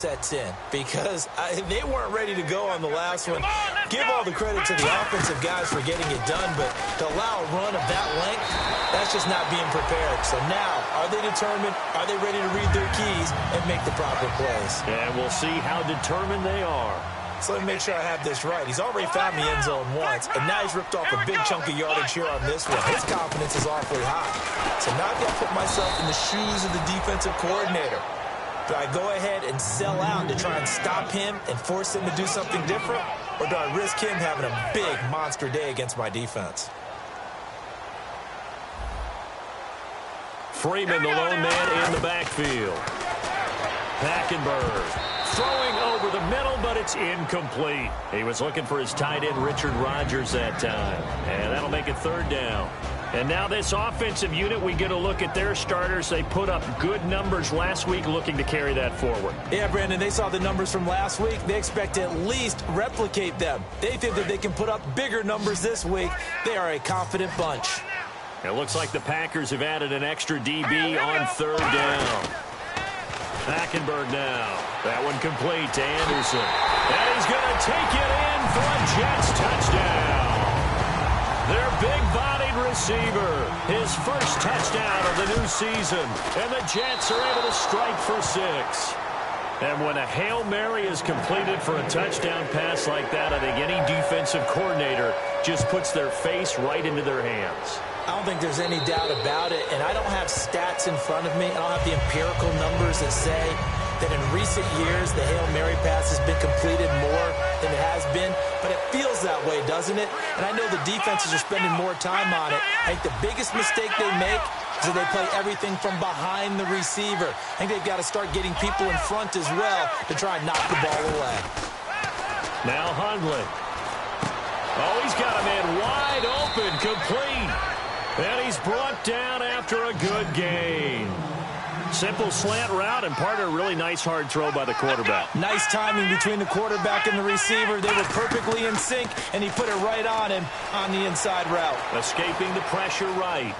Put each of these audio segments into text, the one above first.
sets in because they weren't ready to go on the last one. Give all the credit to the offensive guys for getting it done, but to allow a run of that length, that's just not being prepared. So now, are they determined? Are they ready to read their keys and make the proper plays? And we'll see how determined they are. So let me make sure I have this right. He's already found the end zone once, and now he's ripped off a big chunk of yardage here on this one. His confidence is awfully high. So now I've got to put myself in the shoes of the defensive coordinator. Do I go ahead and sell out to try and stop him and force him to do something different? Or do I risk him having a big monster day against my defense? Freeman, the lone man in the backfield. Hackenberg throwing over the middle, but it's incomplete. He was looking for his tight end, Richard Rodgers, that time. And that'll make it third down. And now this offensive unit, we get a look at their starters. They put up good numbers last week, looking to carry that forward. Yeah, Brandon, they saw the numbers from last week. They expect to at least replicate them. They think that they can put up bigger numbers this week. They are a confident bunch. It looks like the Packers have added an extra DB on third down. Hackenberg now. That one complete to Anderson. And he's going to take it in for a Jets touchdown. Their big-bodied receiver, his first touchdown of the new season. And the Jets are able to strike for 6. And when a Hail Mary is completed for a touchdown pass like that, I think any defensive coordinator just puts their face right into their hands. I don't think there's any doubt about it, and I don't have stats in front of me. I don't have the empirical numbers that say that in recent years the Hail Mary pass has been completed more than it has been, but it feels that way, doesn't it? And I know the defenses are spending more time on it. I think the biggest mistake they make is that they play everything from behind the receiver. I think they've got to start getting people in front as well to try and knock the ball away. Now Hundley. Oh, he's got a man wide open, complete. And he's brought down after a good gain. Simple slant route and part of a really nice hard throw by the quarterback. Nice timing between the quarterback and the receiver. They were perfectly in sync, and he put it right on him on the inside route. Escaping the pressure right.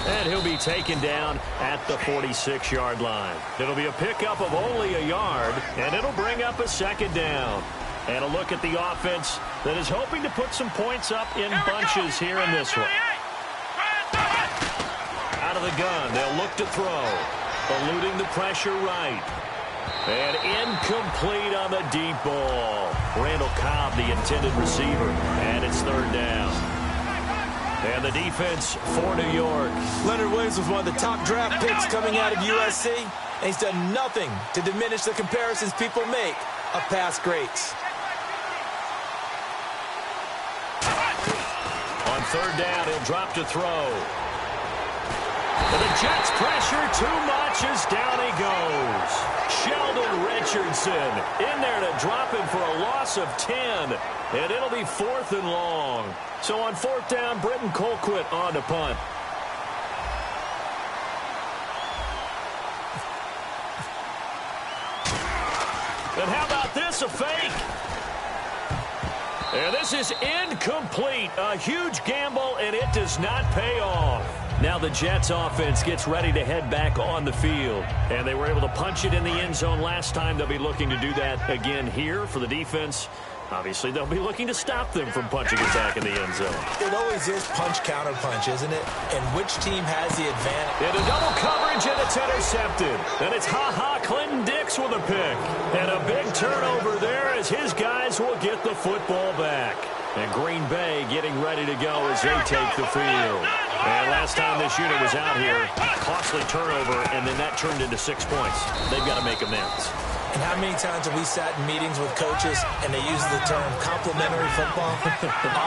And he'll be taken down at the 46-yard line. It'll be a pickup of only a yard, and it'll bring up a second down. And a look at the offense that is hoping to put some points up in bunches here in this one. Out of the gun, they'll look to throw. Eluding the pressure right. And incomplete on the deep ball. Randall Cobb, the intended receiver. And it's third down. And the defense for New York. Leonard Williams was one of the top draft picks coming out of USC. And he's done nothing to diminish the comparisons people make of past greats. On third down, he'll drop to throw. And the Jets pressure too much as down he goes. Sheldon Richardson in there to drop him for a loss of 10. And it'll be 4th and long. So on 4th down, Britton Colquitt on to punt. And how about this, a fake? And this is incomplete. A huge gamble, and it does not pay off. Now the Jets offense gets ready to head back on the field. And they were able to punch it in the end zone last time. They'll be looking to do that again here for the defense. Obviously, they'll be looking to stop them from punching attack in the end zone. It always is punch-counter-punch, isn't it? And which team has the advantage? Into double coverage, and it's intercepted. And it's Clinton Dix with a pick. And a big turnover there as his guys will get the football back. And Green Bay getting ready to go as they take the field. And last time this unit was out here, costly turnover, and then that turned into 6 points. They've got to make amends. And how many times have we sat in meetings with coaches and they use the term complementary football?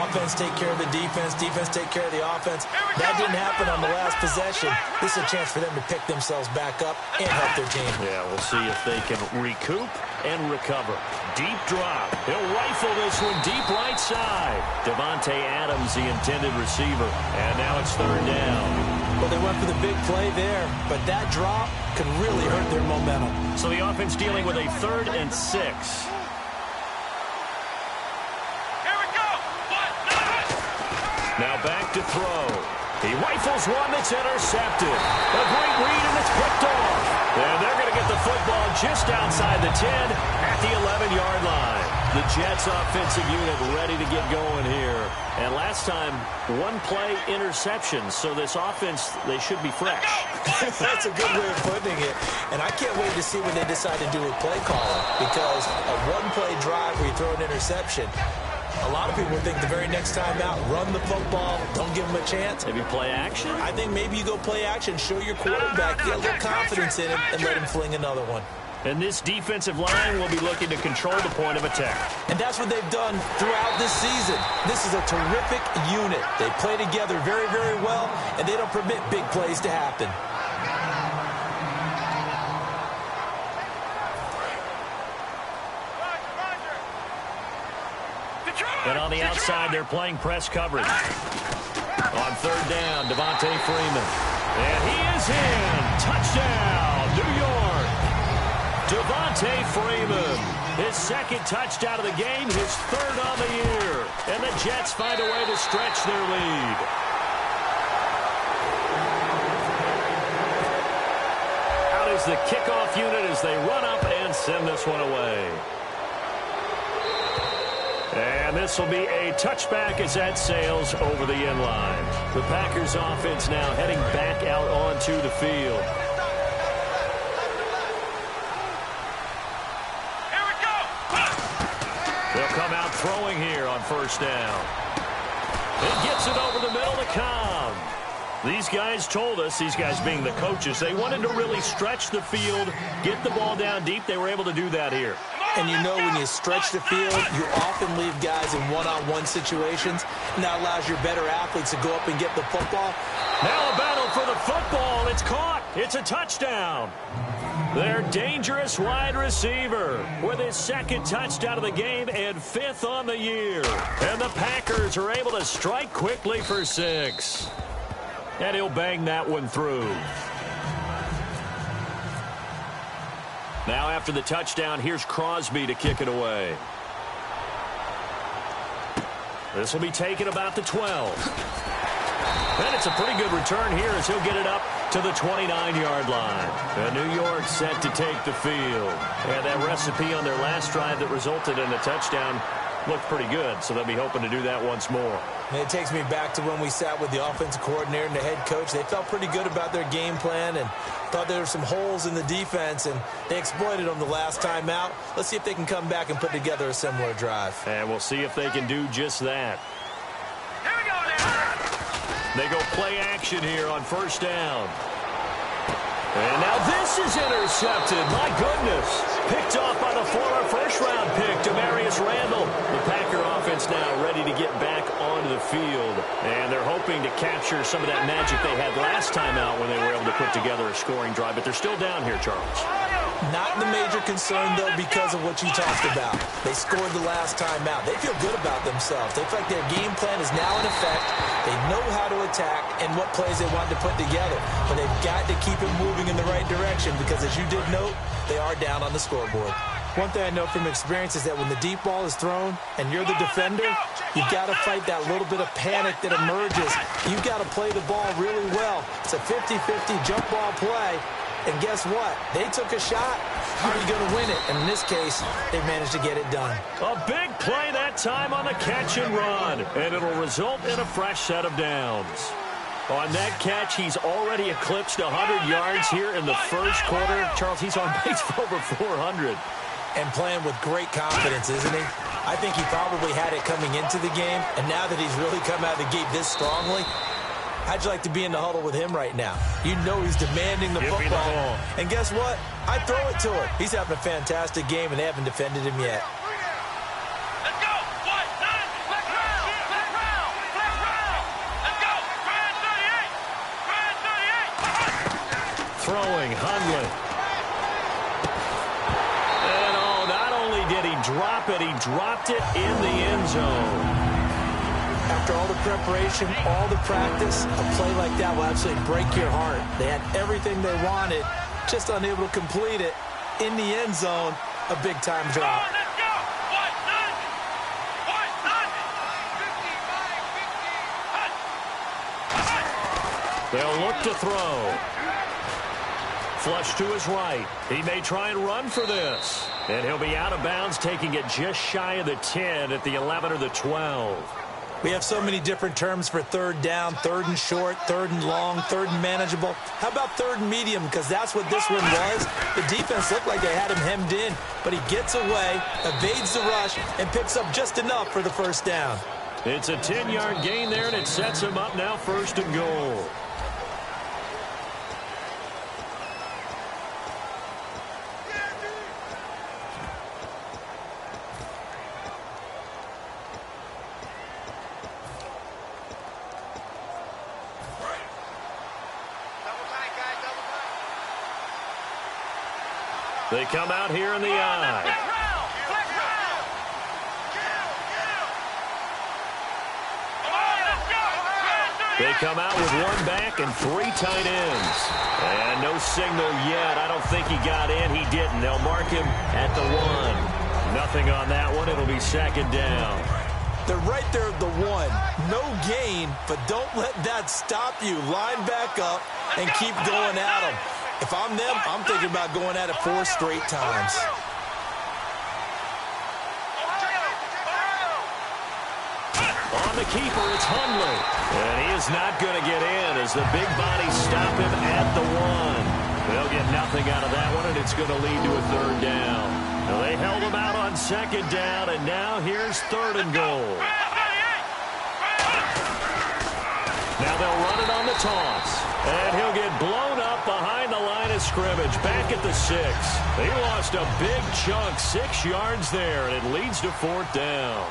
Offense take care of the defense, defense take care of the offense. That didn't happen on the last possession. This is a chance for them to pick themselves back up and help their team. Yeah, we'll see if they can recoup and recover. Deep drop. He'll rifle this one deep right side. Devontae Adams, the intended receiver. And now it's third down. Well, they went for the big play there, but that drop could really hurt their momentum. So the offense dealing with a 3rd and 6. Here we go. Now back to throw. He rifles one that's intercepted. A great read, and it's picked off. And they're going to get the football just outside the 10 at the 11-yard line. The Jets offensive unit ready to get going here. And last time, one play interception. So this offense, they should be fresh. That's a good way of putting it. And I can't wait to see what they decide to do with play calling. Because a one-play drive where you throw an interception, a lot of people think the very next time out, run the football, don't give them a chance. Maybe play action? I think maybe you go play action, show your quarterback, get a little confidence in him, and let him fling another one. And this defensive line will be looking to control the point of attack. And that's what they've done throughout this season. This is a terrific unit. They play together very, very well, and they don't permit big plays to happen. And on the outside, they're playing press coverage. On third down, Devontae Freeman. And he is in. Touchdown, New York. Devontae Freeman. His second touchdown of the game, his third on the year. And the Jets find a way to stretch their lead. Out is the kickoff unit as they run up and send this one away. And this will be a touchback as that sails over the end line. The Packers offense now heading back out onto the field. Here we go. They'll come out throwing here on first down. It gets it over the middle to Cobb. These guys told us, these guys being the coaches, they wanted to really stretch the field, get the ball down deep. They were able to do that here. And you know when you stretch the field, you often leave guys in one-on-one situations, and that allows your better athletes to go up and get the football. Now a battle for the football. It's caught. It's a touchdown. Their dangerous wide receiver with his second touchdown of the game and fifth on the year. And the Packers are able to strike quickly for 6. And he'll bang that one through. Now after the touchdown, here's Crosby to kick it away. This will be taken about the 12. And it's a pretty good return here as he'll get it up to the 29-yard line. And New York set to take the field. And that recipe on their last drive that resulted in a touchdown looked pretty good, so they'll be hoping to do that once more. And it takes me back to when we sat with the offensive coordinator and the head coach. They felt pretty good about their game plan and thought there were some holes in the defense, and they exploited them the last time out. Let's see if they can come back and put together a similar drive. And we'll see if they can do just that. Here we go now. They go play action here on first down. And now this is intercepted. My goodness. Picked off by the former first-round pick, Demarius Randall. The Packer offense now ready to get back onto the field. And they're hoping to capture some of that magic they had last time out when they were able to put together a scoring drive. But they're still down here, Charles. Not the major concern, though, because of what you talked about. They scored the last time out. They feel good about themselves. They feel like their game plan is now in effect. They know how to attack and what plays they want to put together. But they've got to keep it moving in the right direction because, as you did note, they are down on the scoreboard. One thing I know from experience is that when the deep ball is thrown and you're the defender, you've got to fight that little bit of panic that emerges. You've got to play the ball really well. It's a 50-50 jump ball play. And guess what? They took a shot. How are you going to win it? And in this case, they managed to get it done. A big play that time on the catch and run. And it'll result in a fresh set of downs. On that catch, he's already eclipsed 100 yards here in the first quarter. Charles, he's on pace for over 400. And playing with great confidence, isn't he? I think he probably had it coming into the game. And now that he's really come out of the gate this strongly, how'd you like to be in the huddle with him right now? You know he's demanding the football. And guess what? I throw it to him. He's having a fantastic game, and they haven't defended him yet. Let's go. What? Nine. Let's round. Let's round. Let's round. Let's go. Grand 38. Grand 38. Throwing, Hundley. And not only did he drop it, he dropped it in the end zone. After all the preparation, all the practice, a play like that will absolutely break your heart. They had everything they wanted, just unable to complete it. In the end zone, a big-time drop. Let's go. What? Nine. What? Nine. They'll look to throw. Flush to his right. He may try and run for this. And he'll be out of bounds, taking it just shy of the 10 at the 11 or the 12. We have so many different terms for third down, third and short, third and long, third and manageable. How about third and medium? Because that's what this one was. The defense looked like they had him hemmed in, but he gets away, evades the rush, and picks up just enough for the first down. It's a 10-yard gain there, and it sets him up now first and goal. They come out here in the eye. They come out with one back and 3 tight ends. And no signal yet. I don't think he got in. He didn't. They'll mark him at the 1. Nothing on that one. It'll be second down. They're right there at the 1. No gain, but don't let that stop you. Line back up and keep going at them. If I'm them, I'm thinking about going at it 4 straight times. On the keeper, it's Hundley. And he is not going to get in as the big bodies stop him at the 1. They'll get nothing out of that one, and it's going to lead to a third down. Now, they held him out on second down, and now here's third and goal. Now they'll run it on the toss. And he'll get blown up behind the line of scrimmage, back at the 6. He lost a big chunk, 6 yards there, and it leads to fourth down.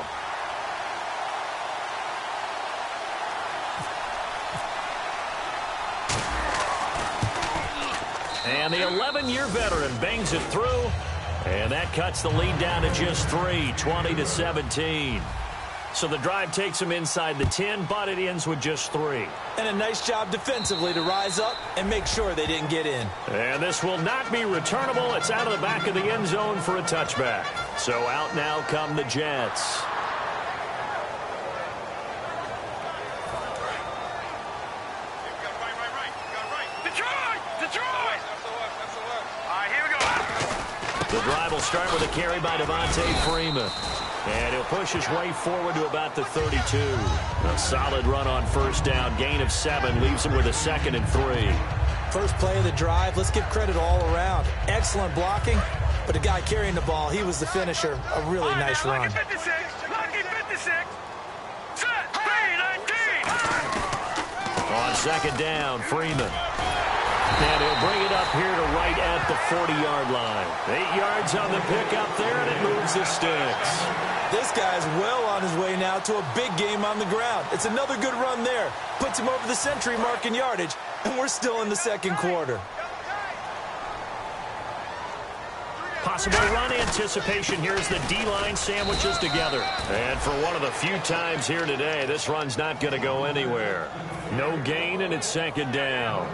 And the 11-year veteran bangs it through, and that cuts the lead down to just 3, 20-17. So the drive takes him inside the 10, but it ends with just 3. And a nice job defensively to rise up and make sure they didn't get in. And this will not be returnable. It's out of the back of the end zone for a touchback. So out now come the Jets. The drive will start with a carry by Devontae Freeman. And he'll push his way forward to about the 32. A solid run on first down. Gain of 7 leaves him with a 2nd and 3. First play of the drive. Let's give credit all around. Excellent blocking. But the guy carrying the ball, he was the finisher. A really nice run. Lucky 56. Lucky 56. Set. B19. On second down, Freeman. And he'll bring it up here to right at the 40-yard line. 8 yards on the pickup there, and it moves the sticks. This guy's well on his way now to a big game on the ground. It's another good run there. Puts him over the century mark in yardage, and we're still in the second quarter. Possible run anticipation. Here's the D-line sandwiches together. And for one of the few times here today, this run's not going to go anywhere. No gain, and it's second down.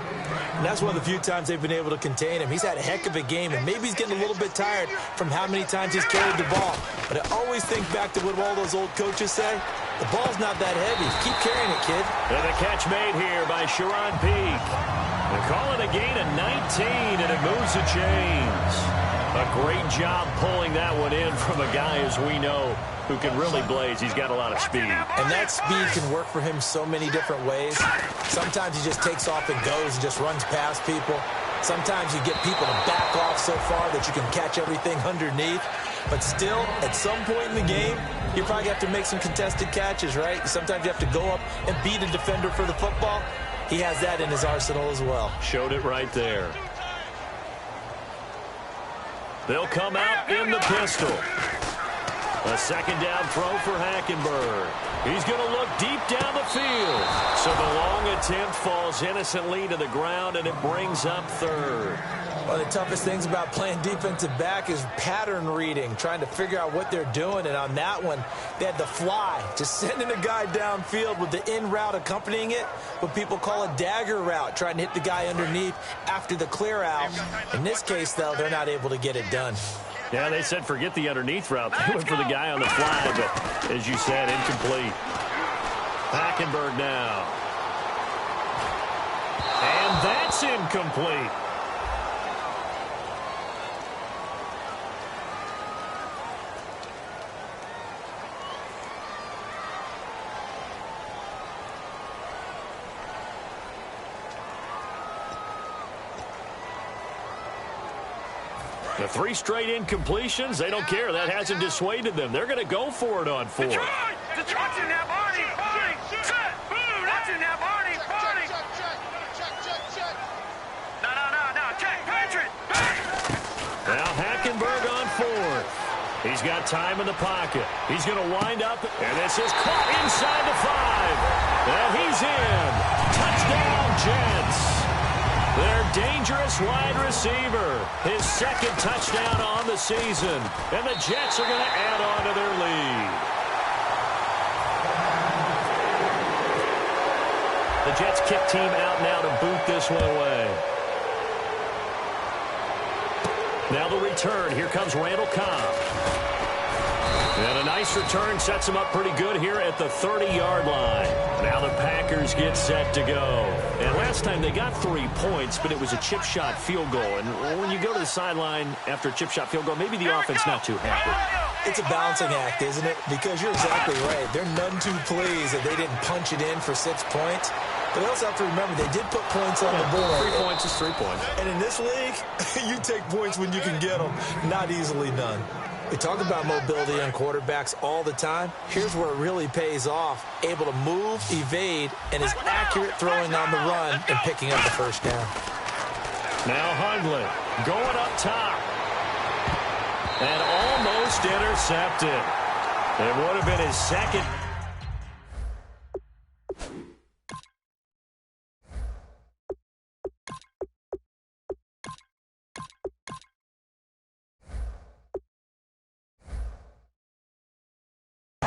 And that's one of the few times they've been able to contain him. He's had a heck of a game, and maybe he's getting a little bit tired from how many times he's carried the ball. But I always think back to what all those old coaches say. The ball's not that heavy. Keep carrying it, kid. And the catch made here by Sharon Peak. They call it a gain of 19, and it moves the chains. A great job pulling that one in from a guy, as we know, who can really blaze. He's got a lot of speed. And that speed can work for him so many different ways. Sometimes he just takes off and goes and just runs past people. Sometimes you get people to back off so far that you can catch everything underneath. But still, at some point in the game, you probably have to make some contested catches, right? Sometimes you have to go up and beat a defender for the football. He has that in his arsenal as well. Showed it right there. They'll come out in the pistol. A second down throw for Hackenberg. He's going to look deep down the field. So the long attempt falls innocently to the ground, and it brings up third. One of the toughest things about playing defensive back is pattern reading, trying to figure out what they're doing. And on that one, they had the fly, just sending a guy downfield with the in route accompanying it, what people call a dagger route, trying to hit the guy underneath after the clear out. In this case, though, they're not able to get it done. Yeah, they said forget the underneath route. They went for the guy on the fly, but as you said, incomplete. Hackenberg now. And that's incomplete. The 3 straight incompletions, they don't care. That hasn't dissuaded them. They're going to go for it on 4. Detroit! Watching that Barney! Barney! Set! Boom! Watching that Barney! Barney! Check! No. Check! Patrick! Now Hackenberg on 4th. He's got time in the pocket. He's going to wind up, and this is caught inside the 5. And he's in. Touchdown, Jets. Their dangerous wide receiver. His 2nd touchdown on the season. And the Jets are going to add on to their lead. The Jets kick team out now to boot this one away. Now the return. Here comes Randall Cobb. And a nice return sets him up pretty good here at the 30-yard line. Now the Packers get set to go. And last time they got 3 points, but it was a chip shot field goal. And when you go to the sideline after a chip shot field goal, maybe the offense not too happy. It's a balancing act, isn't it? Because you're exactly right. They're none too pleased that they didn't punch it in for 6 points. But they also have to remember they did put points on the board. 3 points is 3 points. And in this league, you take points when you can get them, not easily done. We talk about mobility on quarterbacks all the time. Here's where it really pays off. Able to move, evade, and is accurate throwing on the run and picking up the first down. Now Hundley going up top. And almost intercepted. It would have been his 2nd.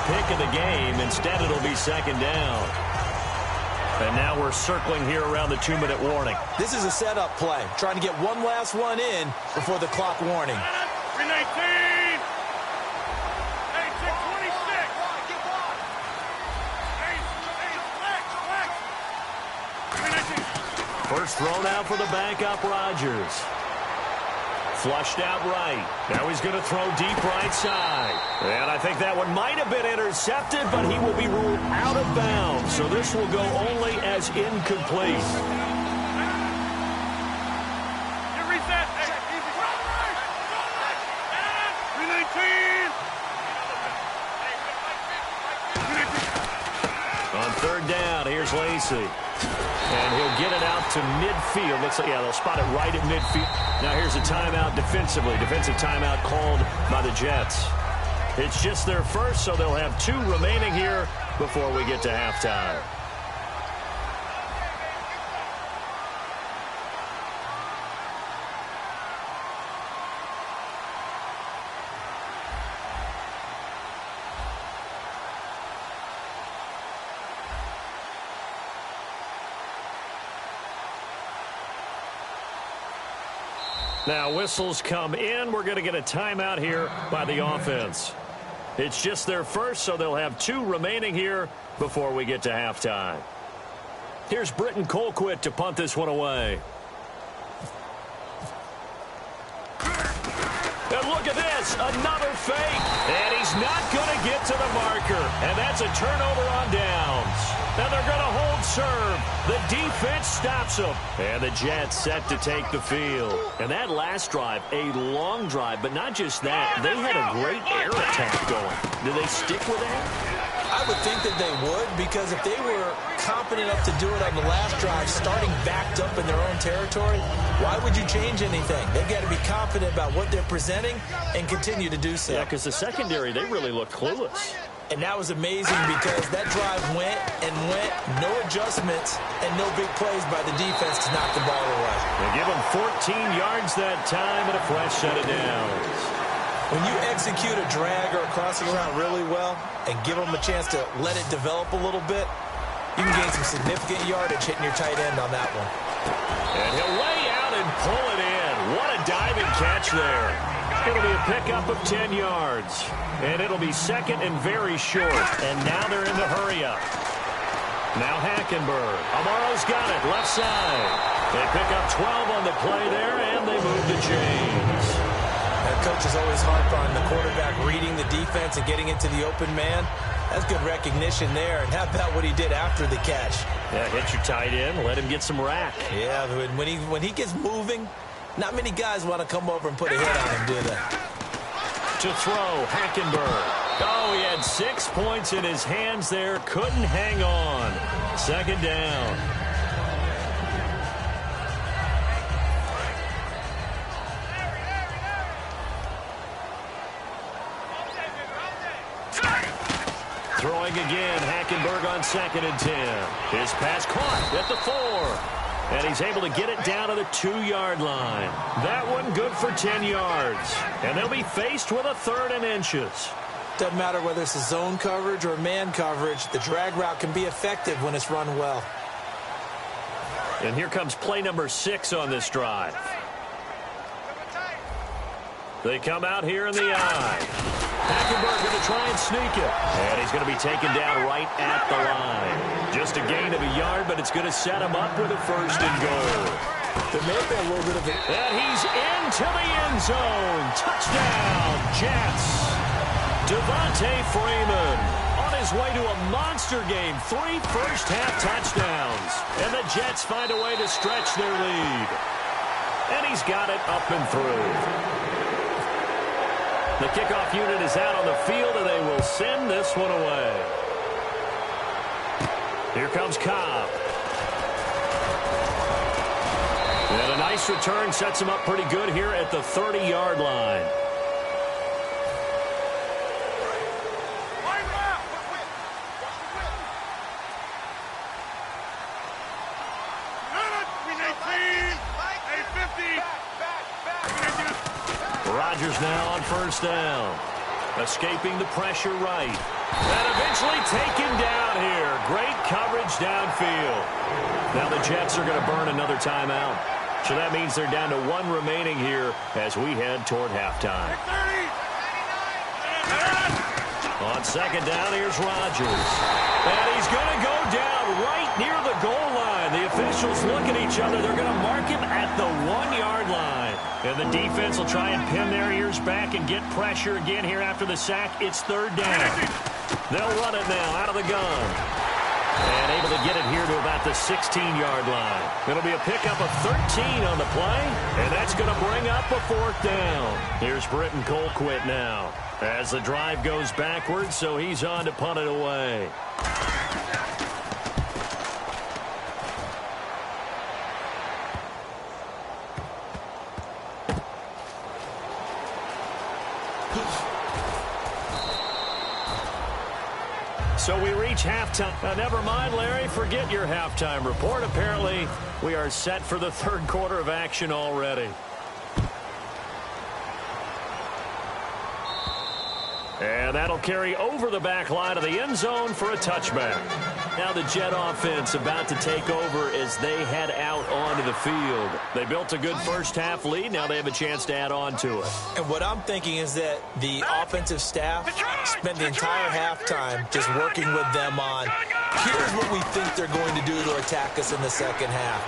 Pick of the game. Instead, it'll be 2nd down. And now we're circling here around the 2-minute warning. This is a setup play, trying to get one last one in before the clock warning. 319! Hey, 626! Hey, First thrown out for the backup, Rodgers. Flushed out right. Now he's going to throw deep right side. And I think that one might have been intercepted, but he will be ruled out of bounds. So this will go only as incomplete. You reset. Hey, easy. 319! On 3rd down, here's Lacy. And he'll get it out to midfield. Looks like, yeah, they'll spot it right at midfield. Now here's a timeout defensively. Defensive timeout called by the Jets. It's just their first, so they'll have 2 remaining here before we get to halftime. Now whistles come in. We're going to get a timeout here by the offense. It's just their first, so they'll have 2 remaining here before we get to halftime. Here's Britton Colquitt to punt this one away. And look at this, another fake. And he's not going to get to the marker. And that's a turnover on downs. Now they're going to hold serve. The defense stops them. And the Jets set to take the field. And that last drive, a long drive, but not just that. They had a great air attack going. Do they stick with that? I would think that they would, because if they were competent enough to do it on the last drive, starting backed up in their own territory, why would you change anything? They've got to be confident about what they're presenting and continue to do so. Yeah, because the secondary, they really look clueless. And that was amazing because that drive went and went, no adjustments, and no big plays by the defense to knock the ball away. They give them 14 yards that time and a fresh set of downs. When you execute a drag or a crossing around really well and give them a chance to let it develop a little bit, you can gain some significant yardage hitting your tight end on that one. And he'll lay out and pull it in. What a diving catch there. It'll be a pickup of 10 yards. And it'll be 2nd and very short. And now they're in the hurry-up. Now Hackenberg. Amaro's got it, left side. They pick up 12 on the play there, and they move the chains. Coaches always harp on the quarterback reading the defense and getting into the open man. That's good recognition there. And how about what he did after the catch? Yeah, hit your tight end, let him get some rack. Yeah, when he gets moving, not many guys want to come over and put a hit on him, do they? To throw, Hackenberg. Oh, he had 6 points in his hands there. Couldn't hang on. Second down. Throwing again, Hackenberg on 2nd and 10. His pass caught at the 4. And he's able to get it down to the 2-yard line. That one good for 10 yards. And they'll be faced with a 3rd and inches. Doesn't matter whether it's a zone coverage or man coverage. The drag route can be effective when it's run well. And here comes play number 6 on this drive. They come out here in the eye. Hackenberg going to try and sneak it. And he's going to be taken down right at the line. Just a gain of a yard, but it's going to set him up with a 1st and goal. There may have been a little bit of it. And he's into the end zone. Touchdown, Jets. Devontae Freeman on his way to a monster game. 3 first-half touchdowns. And the Jets find a way to stretch their lead. And he's got it up and through. The kickoff unit is out on the field, and they will send this one away. Here comes Cobb. And a nice return sets him up pretty good here at the 30-yard line. Rodgers now on 1st down. Escaping the pressure right. And eventually taken down here. Great coverage downfield. Now the Jets are going to burn another timeout. So that means they're down to 1 remaining here as we head toward halftime. On 2nd down, here's Rodgers. And he's going to go down right near the goal line. The officials look at each other. They're going to mark him at the 1-yard line. And the defense will try and pin their ears back and get pressure again here after the sack. It's 3rd down. They'll run it now out of the gun. And able to get it here to about the 16-yard line. It'll be a pickup of 13 on the play. And that's going to bring up a 4th down. Here's Britton Colquitt now. As the drive goes backwards, so he's on to punt it away. So we reach halftime. Now, never mind, Larry. Forget your halftime report. Apparently, we are set for the 3rd quarter of action already. And that'll carry over the back line of the end zone for a touchback. Now the Jet offense about to take over as they head out onto the field. They built a good first-half lead. Now they have a chance to add on to it. And what I'm thinking is that the offensive staff spent the entire halftime just working with them on, here's what we think they're going to do to attack us in the second half.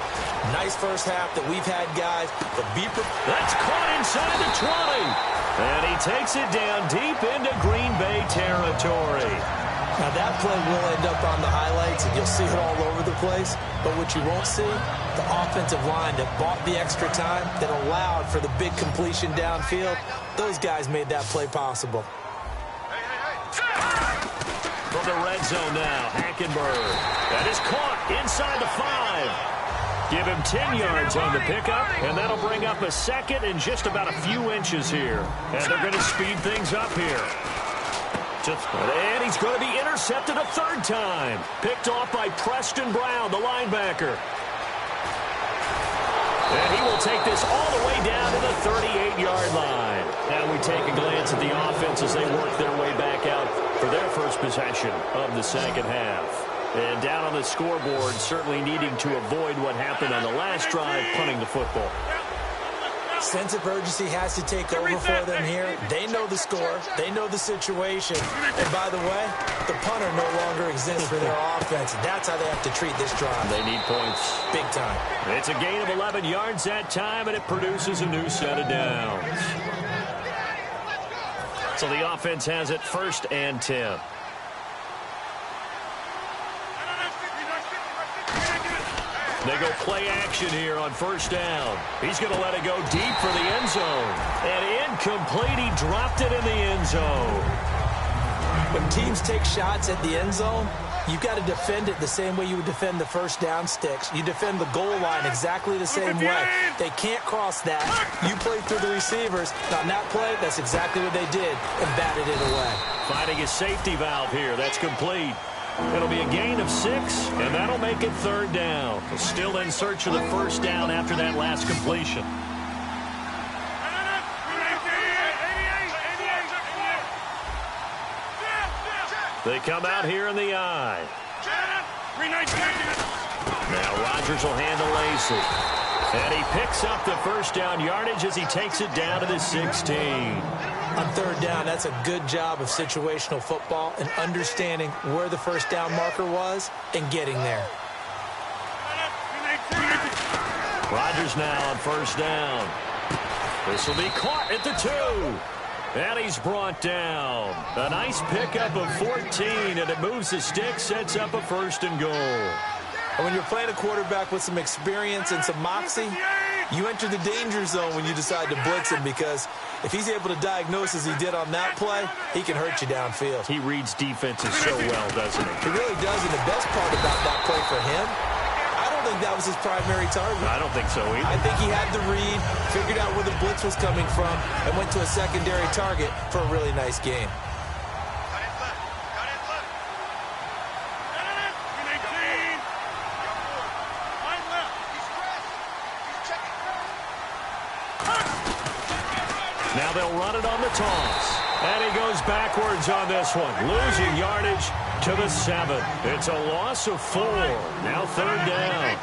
Nice first half that we've had, guys, but be prepared. That's caught inside the 20. And he takes it down deep into Green Bay territory. Now that play will end up on the highlights, and you'll see it all over the place. But what you won't see, the offensive line that bought the extra time, that allowed for the big completion downfield, those guys made that play possible. From the red zone now, Hackenberg. That is caught inside the 5. Give him 10 yards on the pickup, and that'll bring up a 2nd and just about a few inches here. And they're going to speed things up here. And he's going to be intercepted a 3rd time. Picked off by Preston Brown, the linebacker. And he will take this all the way down to the 38-yard line. Now we take a glance at the offense as they work their way back out for their first possession of the second half. And down on the scoreboard, certainly needing to avoid what happened on the last drive, punting the football. Sense of urgency has to take over for them here. They know the score. They know the situation. And by the way, the punter no longer exists for their offense. That's how they have to treat this drive. They need points. Big time. It's a gain of 11 yards that time, and it produces a new set of downs. So the offense has it 1st and 10. They go play action here on 1st down. He's going to let it go deep for the end zone. And incomplete. He dropped it in the end zone. When teams take shots at the end zone, you've got to defend it the same way you would defend the 1st down sticks. You defend the goal line exactly the same way. They can't cross that. You play through the receivers. On that play, that's exactly what they did and batted it away. Finding a safety valve here. That's complete. It'll be a gain of 6, and that'll make it 3rd down. Still in search of the 1st down after that last completion. They come out here in the I. Now Rodgers will handle Lacey. And he picks up the 1st down yardage as he takes it down to the 16. On 3rd down, that's a good job of situational football and understanding where the 1st down marker was and getting there. Rodgers now on 1st down. This will be caught at the 2. And he's brought down. A nice pickup of 14, and it moves the stick, sets up a 1st and goal. And when you're playing a quarterback with some experience and some moxie, you enter the danger zone when you decide to blitz him, because if he's able to diagnose as he did on that play, he can hurt you downfield. He reads defenses so well, doesn't he? He really does, and the best part about that play for him, I don't think that was his primary target. I don't think so either. I think he had the read, figured out where the blitz was coming from, and went to a secondary target for a really nice game. Now they'll run it on the toss. And he goes backwards on this one, losing yardage to the 7. It's a loss of 4. Now 3rd down.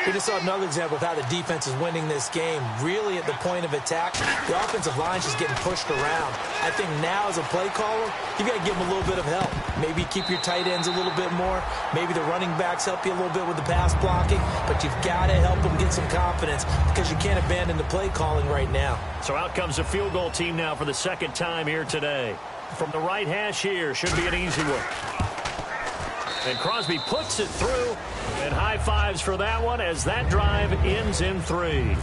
We just saw another example of how the defense is winning this game. Really at the point of attack, the offensive line's just getting pushed around. I think now as a play caller, you've got to give them a little bit of help. Maybe keep your tight ends a little bit more. Maybe the running backs help you a little bit with the pass blocking. But you've got to help them get some confidence, because you can't abandon the play calling right now. So out comes the field goal team now for the 2nd time here today. From the right hash here, should be an easy one. And Crosby puts it through, and high fives for that one as that drive ends in 3.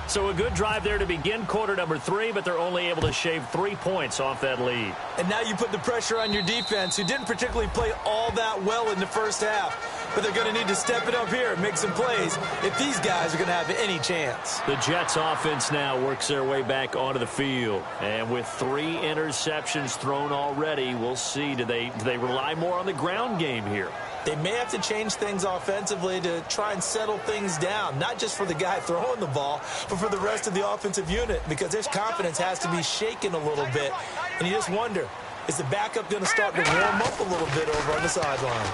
So a good drive there to begin quarter number 3, but they're only able to shave 3 points off that lead. And now you put the pressure on your defense, who didn't particularly play all that well in the 1st half. But they're going to need to step it up here and make some plays if these guys are going to have any chance. The Jets offense now works their way back onto the field. And with 3 interceptions thrown already, we'll see. Do they rely more on the ground game here? They may have to change things offensively to try and settle things down, not just for the guy throwing the ball, but for the rest of the offensive unit, because their confidence has to be shaken a little bit. And you just wonder, is the backup going to start to warm up a little bit over on the sideline?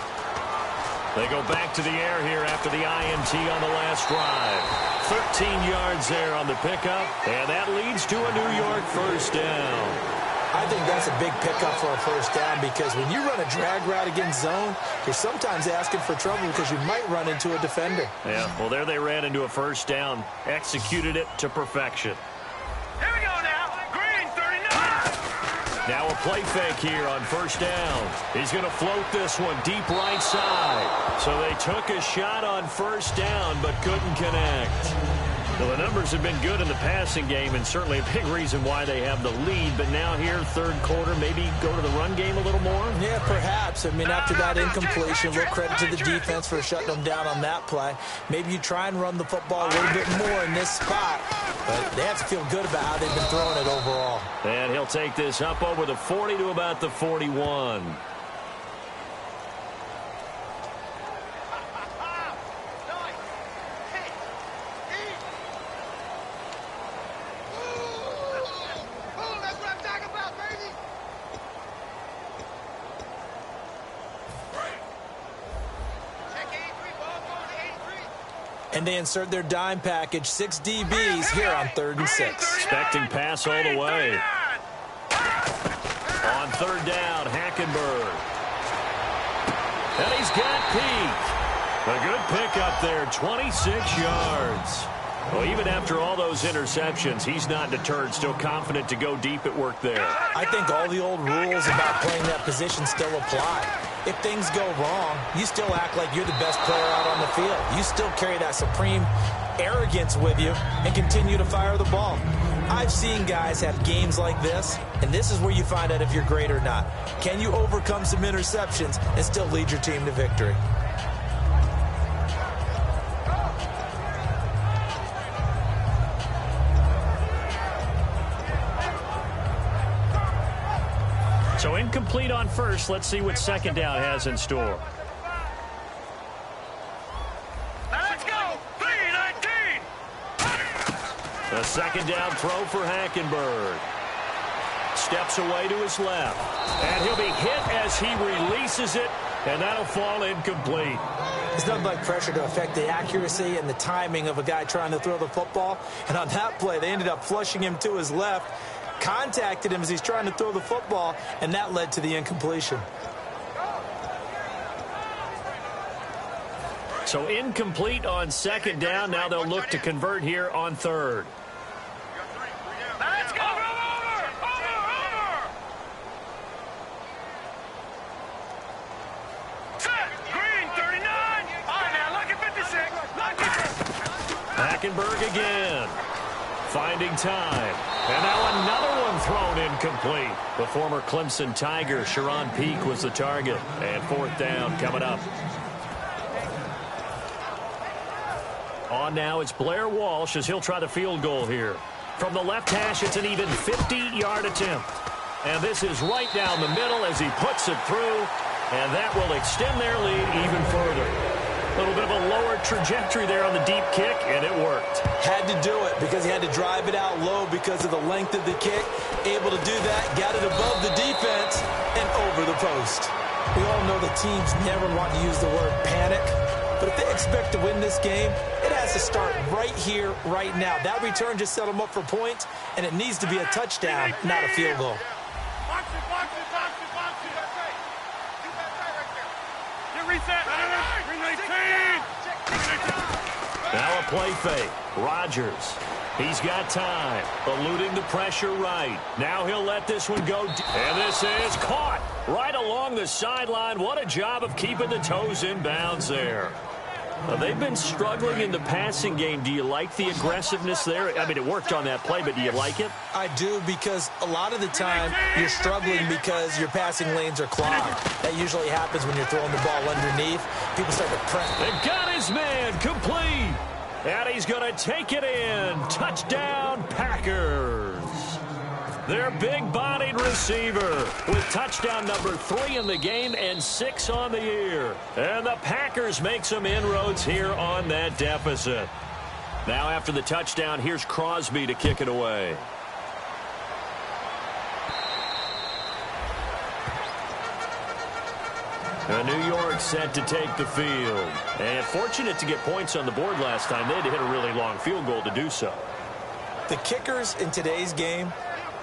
They go back to the air here after the INT on the last drive. 13 yards there on the pickup, and that leads to a New York 1st down. I think that's a big pickup for a 1st down, because when you run a drag route against zone, you're sometimes asking for trouble because you might run into a defender. Yeah, well, there they ran into a 1st down, executed it to perfection. Here we go now. Green, 39. Now a play fake here on 1st down. He's going to float this one deep right side. So they took a shot on 1st down, but couldn't connect. Well, the numbers have been good in the passing game, and certainly a big reason why they have the lead. But now here, 3rd quarter, maybe go to the run game a little more? Yeah, perhaps. I mean, after that incompletion, a little credit to the defense for shutting them down on that play. Maybe you try and run the football a little bit more in this spot. But they have to feel good about how they've been throwing it overall. And he'll take this up over the 40 to about the 41. And they insert their dime package, 6 DBs here on 3rd and 6. Expecting pass all the way. On 3rd down, Hackenberg. And he's got Peak. A good pickup there, 26 yards. Well, even after all those interceptions, he's not deterred, still confident to go deep at work there. I think all the old rules about playing that position still apply. If things go wrong, you still act like you're the best player out on the field. You still carry that supreme arrogance with you and continue to fire the ball. I've seen guys have games like this, and this is where you find out if you're great or not. Can you overcome some interceptions and still lead your team to victory? So incomplete on first. Let's see what 2nd down has in store. Let's go. 3-19. The 2nd down throw for Hackenberg. Steps away to his left. And he'll be hit as he releases it, and that'll fall incomplete. There's nothing like pressure to affect the accuracy and the timing of a guy trying to throw the football. And on that play, they ended up flushing him to his left, contacted him as he's trying to throw the football, and that led to the incompletion. So incomplete on 2nd down. Now they'll look to convert here on 3rd. Let's go. Over. Set. Green, 39. All right, now, look at 56. Look at Hackenberg again. Finding time. And now another one thrown incomplete. The former Clemson Tiger, Sharon Peak, was the target. And 4th down coming up. On now, it's Blair Walsh as he'll try the field goal here. From the left hash, it's an even 50-yard attempt. And this is right down the middle as he puts it through. And that will extend their lead even further. A little bit of a lower trajectory there on the deep kick, and it worked. Had to do it because he had to drive it out low because of the length of the kick. Able to do that, got it above the defense, and over the post. We all know the teams never want to use the word panic, but if they expect to win this game, it has to start right here, right now. That return just set them up for points, and it needs to be a touchdown, not a field goal. Box it. Get reset. 3-19. Now a play fake. Rodgers. He's got time. Eluding the pressure right. Now he'll let this one go. And this is caught right along the sideline. What a job of keeping the toes in bounds there. They've been struggling in the passing game. Do you like the aggressiveness there? I mean, it worked on that play, but do you like it? I do, because a lot of the time you're struggling because your passing lanes are clogged. That usually happens when you're throwing the ball underneath. People start to press. They've got his man complete. And he's going to take it in. Touchdown, Packers. Their big-bodied receiver with touchdown number 3 in the game and 6 on the year. And the Packers make some inroads here on that deficit. Now after the touchdown, here's Crosby to kick it away. New York set to take the field. And fortunate to get points on the board last time. They had to hit a really long field goal to do so. The kickers in today's game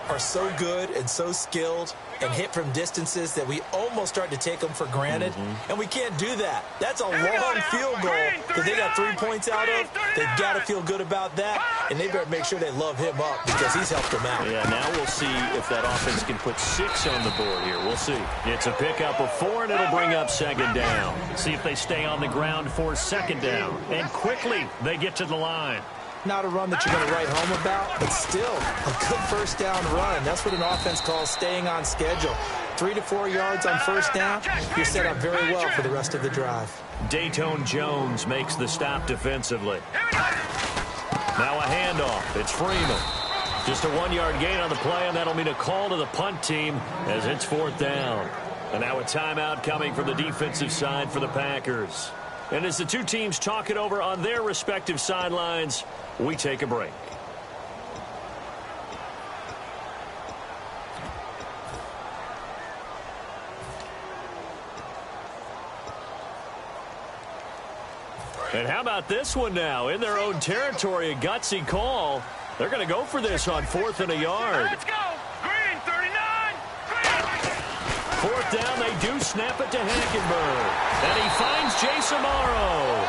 are so good and so skilled and hit from distances that we almost start to take them for granted. And we can't do that. That's a long field goal that they got 3 points out of. They've got to feel good about that, and they better make sure they love him up because he's helped them out. Yeah, now we'll see if that offense can put 6 on the board here. We'll see. It's a pickup of 4, and it'll bring up 2nd down. See if they stay on the ground for 2nd down. And quickly, they get to the line. Not a run that you're going to write home about, but still a good 1st down run. That's what an offense calls staying on schedule. 3 to 4 yards on 1st down, you're set up very well for the rest of the drive. Dayton Jones makes the stop defensively. Now a handoff. It's Freeman. Just a 1-yard gain on the play, and that'll mean a call to the punt team as it's 4th down. And now a timeout coming from the defensive side for the Packers. And as the two teams talk it over on their respective sidelines, we take a break. And how about this one now? In their own territory, a gutsy call. They're going to go for this on 4th and a yard. Let's go. Green, 39. Green. 4th down, they do snap it to Hackenberg. And he finds Jason Morrow.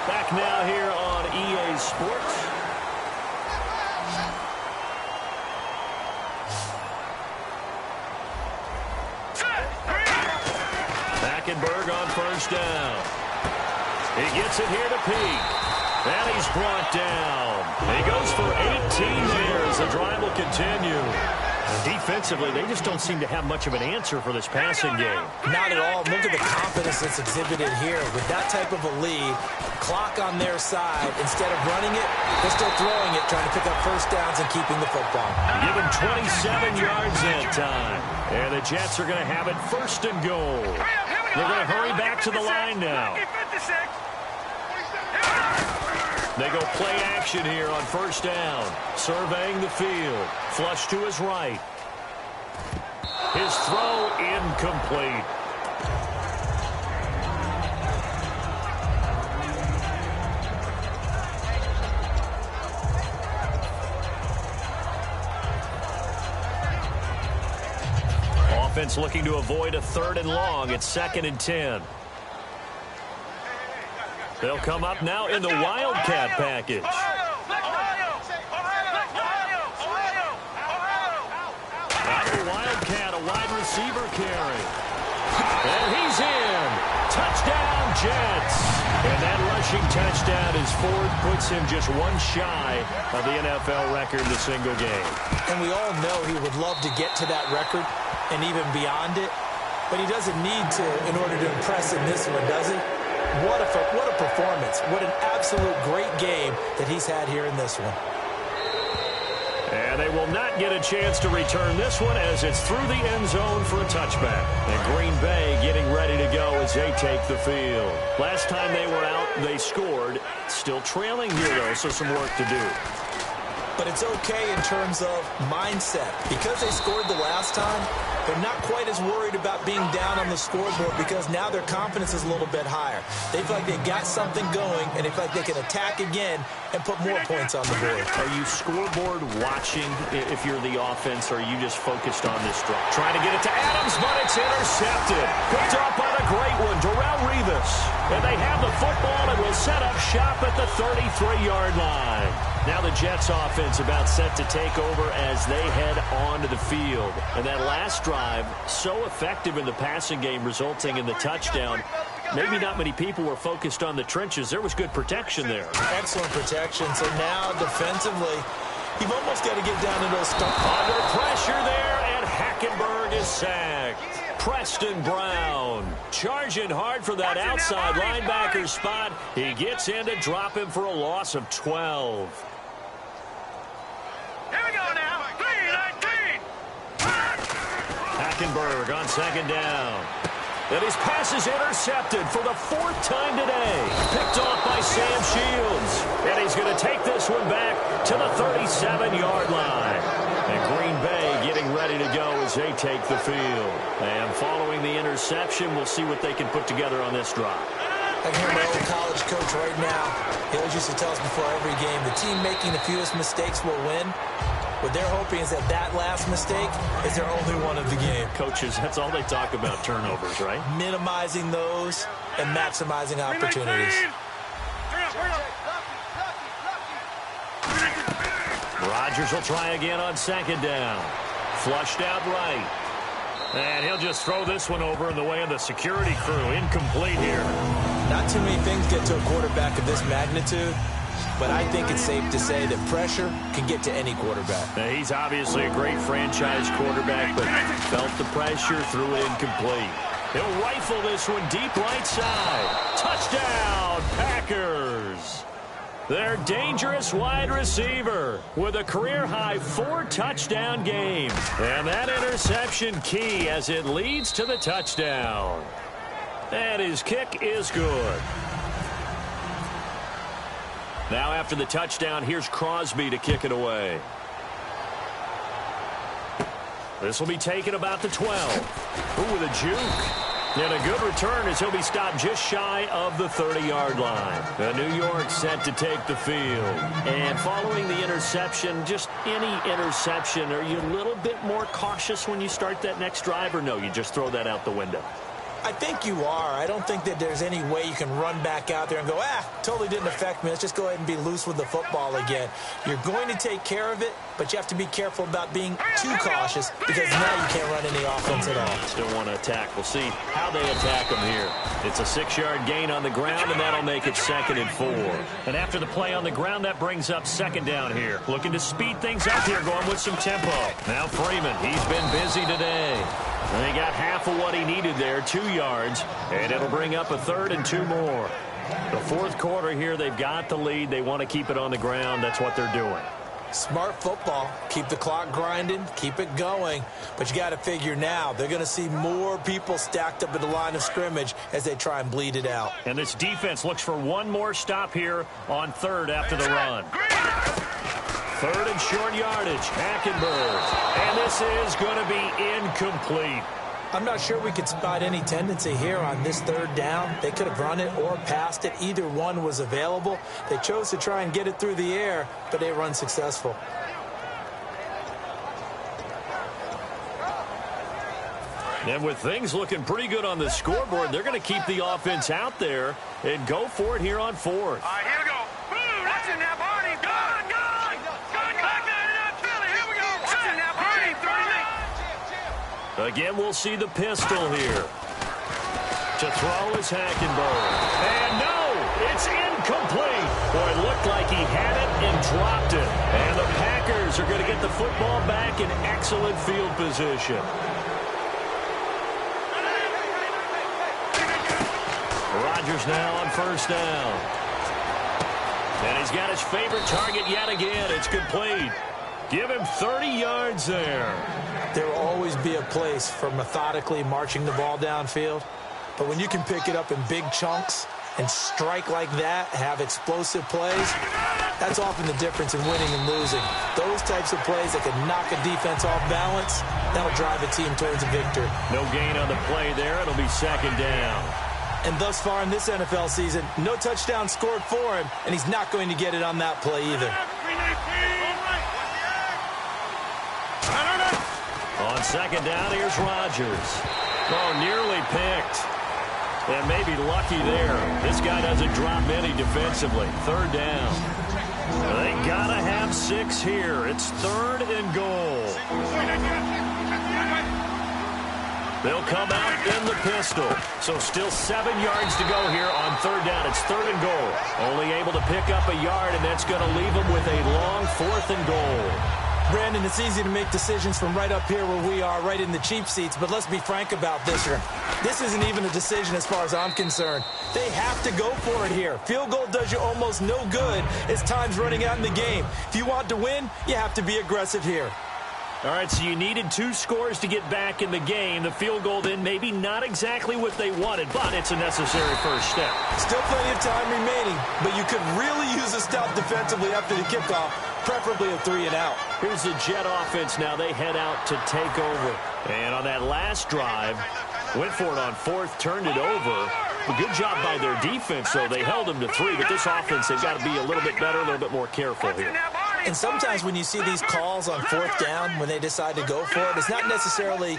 Back now here on EA Sports. Hackenberg on 1st down. He gets it here to Peak. And he's brought down. He goes for 18 there as the drive will continue. And defensively, they just don't seem to have much of an answer for this passing game. Not at all. Look at the confidence that's exhibited here. With that type of a lead, clock on their side, instead of running it, they're still throwing it, trying to pick up 1st downs and keeping the football. Give him 27 yards that time. And the Jets are going to have it 1st and goal. They're going to hurry back to the line now. They go play action here on 1st down. Surveying the field. Flush to his right. His throw incomplete. Offense looking to avoid a 3rd and long. It's 2nd and 10. They'll come up now in the Wildcat package. Out of the Wildcat, a wide receiver carry. And he's in. Touchdown, Jets. And that rushing touchdown as Ford puts him just one shy of the NFL record in a single game. And we all know he would love to get to that record and even beyond it. But he doesn't need to in order to impress in this one, does he? What a performance. What an absolute great game that he's had here in this one. And they will not get a chance to return this one as it's through the end zone for a touchback. And Green Bay getting ready to go as they take the field. Last time they were out, they scored. Still trailing here, though, so some work to do. But it's okay in terms of mindset. Because they scored the last time, they're not quite as worried about being down on the scoreboard because now their confidence is a little bit higher. They feel like they've got something going, and they feel like they can attack again and put more points on the board. Are you scoreboard watching if you're the offense, or are you just focused on this drive? Trying to get it to Adams, but it's intercepted. Picked off by the great one, Darrelle Revis. And they have the football and will set up shop at the 33-yard line. Now the Jets offense about set to take over as they head onto the field. And that last drive, so effective in the passing game, resulting in the touchdown. Maybe not many people were focused on the trenches. There was good protection there. Excellent protection. So now defensively, you've almost got to get down to those stuff. Under pressure there, and Hackenberg is sacked. Preston Brown charging hard for that outside linebacker spot. He gets in to drop him for a loss of 12. Here we go now. 3-19. Hackenberg on 2nd down. And his pass is intercepted for the 4th time today. Picked off by Sam Shields. And he's going to take this one back to the 37-yard line. And Green Bay getting ready to go as they take the field. And following the interception, we'll see what they can put together on this drive. I can hear my old college coach right now. He always used to tell us before every game, the team making the fewest mistakes will win. What they're hoping is that last mistake is their only one of the game. Coaches, that's all they talk about, turnovers, right? Minimizing those and maximizing opportunities. Rodgers will try again on 2nd down. Flushed out right. And he'll just throw this one over in the way of the security crew. Incomplete here. Not too many things get to a quarterback of this magnitude, but I think it's safe to say that pressure can get to any quarterback. Now, he's obviously a great franchise quarterback, but felt the pressure, threw it incomplete. He'll rifle this one deep right side. Touchdown, Packers. Their dangerous wide receiver with a career-high 4 touchdown games. And that interception key as it leads to the touchdown. And his kick is good. Now after the touchdown, here's Crosby to kick it away. This will be taken about the 12. Ooh, with a juke. And a good return as he'll be stopped just shy of the 30-yard line. The New York set to take the field. And following the interception, just any interception, are you a little bit more cautious when you start that next drive, or no, you just throw that out the window? I think you are. I don't think that there's any way you can run back out there and go, totally didn't affect me. Let's just go ahead and be loose with the football again. You're going to take care of it, but you have to be careful about being too cautious because now you can't run any offense at all. Still want to attack. We'll see how they attack them here. It's a 6-yard gain on the ground, and that'll make it 2nd and 4. And after the play on the ground, that brings up 2nd down here. Looking to speed things up here, going with some tempo. Now Freeman, he's been busy today. And he got half of what he needed there, 2 yards, and it'll bring up a 3rd and 2 more. The 4th quarter here, they've got the lead. They want to keep it on the ground. That's what they're doing. Smart football. Keep the clock grinding. Keep it going. But you got to figure now, they're going to see more people stacked up at the line of scrimmage as they try and bleed it out. And this defense looks for one more stop here on 3rd after the run. 3rd and short yardage. Hackenberg. And this is going to be incomplete. I'm not sure we could spot any tendency here on this 3rd down. They could have run it or passed it. Either one was available. They chose to try and get it through the air, but they were unsuccessful. And with things looking pretty good on the scoreboard, they're going to keep the offense out there and go for it here on 4th. All right, here we go. Boom, that's in that body. Gone. Back there, Philly. Here we go. That's in that body. 30. Again, we'll see the pistol here. To throw is Hackenberg. And no, it's incomplete. Boy, it looked like he had it and dropped it. And the Packers are going to get the football back in excellent field position. Rodgers now on 1st down. And he's got his favorite target yet again. It's complete. Give him 30 yards there. There will always be a place for methodically marching the ball downfield. But when you can pick it up in big chunks and strike like that, have explosive plays, that's often the difference in winning and losing. Those types of plays that can knock a defense off balance, that'll drive a team towards a victory. No gain on the play there. It'll be 2nd down. And thus far in this NFL season, no touchdown scored for him, and he's not going to get it on that play either. On 2nd down, here's Rodgers. Oh, nearly picked. And maybe lucky there. This guy doesn't drop many defensively. 3rd down. They got to have 6 here. It's 3rd and goal. They'll come out in the pistol. So still 7 yards to go here on 3rd down. It's 3rd and goal. Only able to pick up a yard, and that's going to leave them with a long 4th and goal. Brandon, it's easy to make decisions from right up here where we are, right in the cheap seats, but let's be frank about this one. This isn't even a decision as far as I'm concerned. They have to go for it here. Field goal does you almost no good as time's running out in the game. If you want to win, you have to be aggressive here. All right, so you needed 2 scores to get back in the game. The field goal then maybe not exactly what they wanted, but it's a necessary first step. Still plenty of time remaining, but you could really use a stop defensively after the kickoff, preferably a 3 and out. Here's the Jet offense now. They head out to take over. And on that last drive, went for it on 4th, turned it over. A good job by their defense, though. They held them to 3, but this offense, they've got to be a little bit better, a little bit more careful here. And sometimes when you see these calls on 4th down, when they decide to go for it, it's not necessarily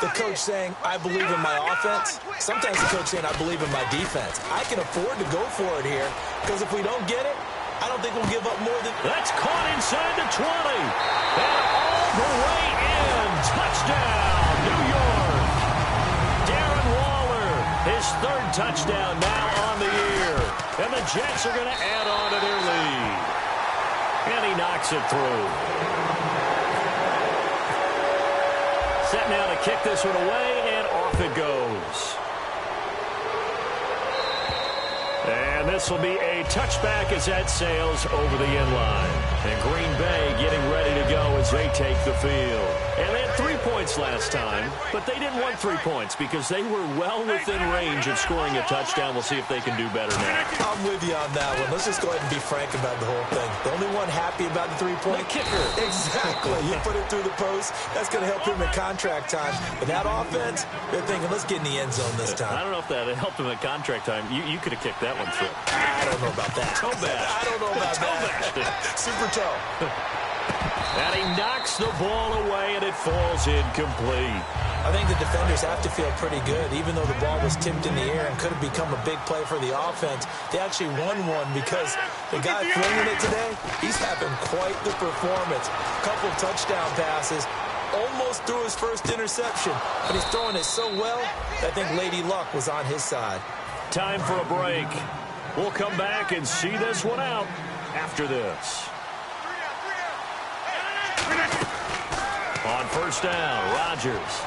the coach saying, I believe in my offense. Sometimes the coach saying, I believe in my defense. I can afford to go for it here, because if we don't get it, I don't think we'll give up more than... That's caught inside the 20. And all the way in. Touchdown, New York. Darren Waller, his 3rd touchdown now on the year. And the Jets are going to add on to their lead. And he knocks it through. Set now to kick this one away, and off it goes. And this will be a touchback as that sails over the end line. And Green Bay getting ready to go as as they take the field. And they had 3 points last time, but they didn't want 3 points because they were well within range of scoring a touchdown. We'll see if they can do better now. I'm with you on that one. Let's just go ahead and be frank about the whole thing. The only one happy about the 3-point kicker. Exactly. You put it through the post. That's going to help him in contract time. But that offense, they're thinking, let's get in the end zone this time. I don't know if that helped him at contract time. You could have kicked that one through. I don't know about that. Toe bash. I don't know about that. Super toe. And he knocks the ball away, and it falls incomplete. I think the defenders have to feel pretty good. Even though the ball was tipped in the air and could have become a big play for the offense, they actually won one because the guy flinging it today, he's having quite the performance. Couple touchdown passes, almost threw his first interception, but he's throwing it so well that I think Lady Luck was on his side. Time for a break. We'll come back and see this one out after this. On first down, Rodgers.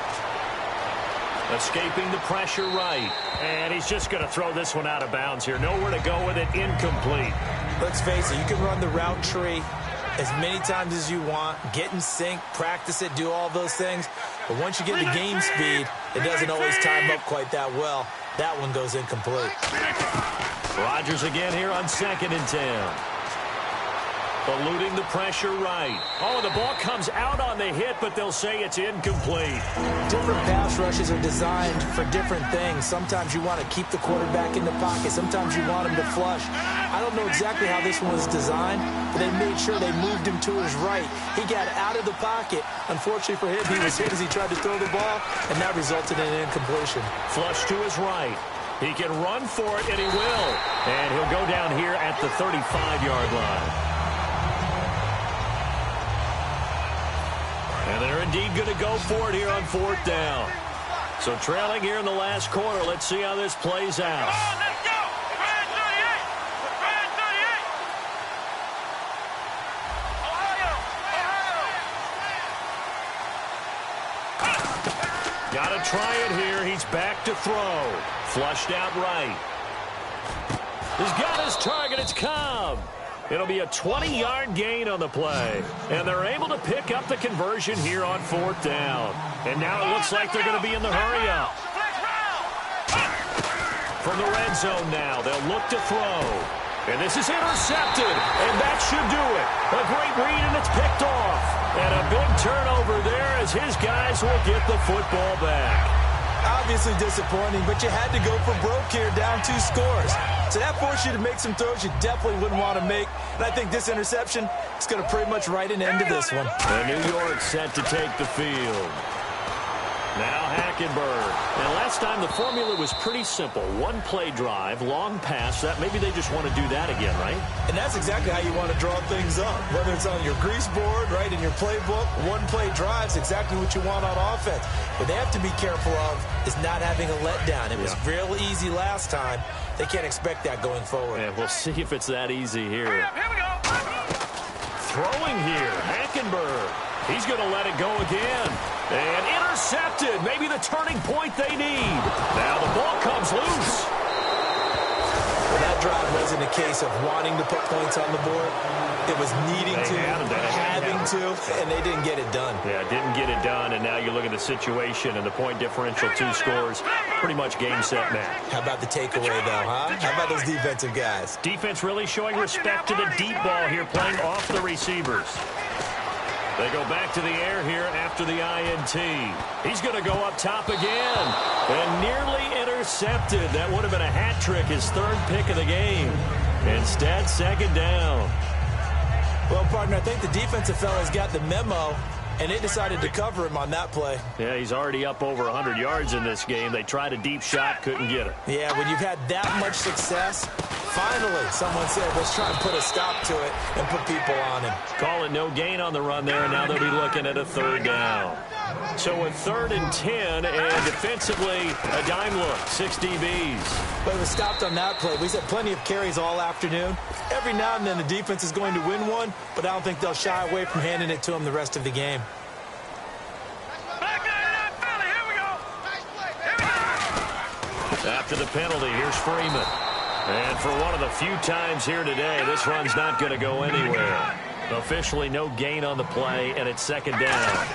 Escaping the pressure right. And he's just going to throw this one out of bounds here. Nowhere to go with it. Incomplete. Let's face it, you can run the route tree as many times as you want, get in sync, practice it, do all those things. But once you get the game speed, it doesn't always time up quite that well. That one goes incomplete. Rodgers again here on 2nd and 10. Eluding the pressure right. Oh, the ball comes out on the hit, but they'll say it's incomplete. Different pass rushes are designed for different things. Sometimes you want to keep the quarterback in the pocket. Sometimes you want him to flush. I don't know exactly how this one was designed, but they made sure they moved him to his right. He got out of the pocket. Unfortunately for him, he was hit as he tried to throw the ball, and that resulted in an incompletion. Flush to his right. He can run for it, and he will. And he'll go down here at the 35-yard line. And they're indeed going to go for it here on 4th down. So trailing here in the last quarter. Let's see how this plays out. Let's go! Red 38! Red 38! Ohio! Got to try it here. He's back to throw. Flushed out right. He's got his target. It's Cobb. It'll be a 20-yard gain on the play. And they're able to pick up the conversion here on 4th down. And now it looks like they're going to be in the hurry-up. From the red zone now, they'll look to throw. And this is intercepted. And that should do it. A great read, and it's picked off. And a big turnover there as his guys will get the football back. Obviously disappointing, but you had to go for broke here, down 2 scores. So that forced you to make some throws you definitely wouldn't want to make. And I think this interception is going to pretty much write an end to this one. And New York set to take the field. Now Hackenberg. And last time the formula was pretty simple. One play drive, long pass. That maybe they just want to do that again, right? And that's exactly how you want to draw things up. Whether it's on your grease board, right, in your playbook, one play drive is exactly what you want on offense. What they have to be careful of is not having a letdown. It was real easy last time. They can't expect that going forward. Yeah, we'll see if it's that easy here. Here we go! Throwing here, Hackenberg. He's going to let it go again. And intercepted. Maybe the turning point they need. Now the ball comes loose. Well, that drive wasn't a case of wanting to put points on the board. It was needing having to, and they didn't get it done. Yeah, didn't get it done, and now you look at the situation and the point differential, 2 scores, pretty much game, set, match. How about the takeaway, though, huh? How about those defensive guys? Defense really showing respect to the deep ball here, playing off the receivers. They go back to the air here after the INT. He's going to go up top again. And nearly intercepted. That would have been a hat trick, his 3rd pick of the game. Instead, 2nd down. Well, partner, I think the defensive fellas got the memo, and they decided to cover him on that play. Yeah, he's already up over 100 yards in this game. They tried a deep shot, couldn't get it. Yeah, when you've had that much success, finally someone said, let's try and put a stop to it and put people on him. Call it no gain on the run there, and now they'll be looking at a 3rd down. So a 3rd and 10, and defensively, a dime look, 6 DBs. But it was stopped on that play. We've had plenty of carries all afternoon. Every now and then the defense is going to win one, but I don't think they'll shy away from handing it to them the rest of the game. After the penalty, here's Freeman. And for one of the few times here today, this run's not going to go anywhere. Officially no gain on the play, and it's second down.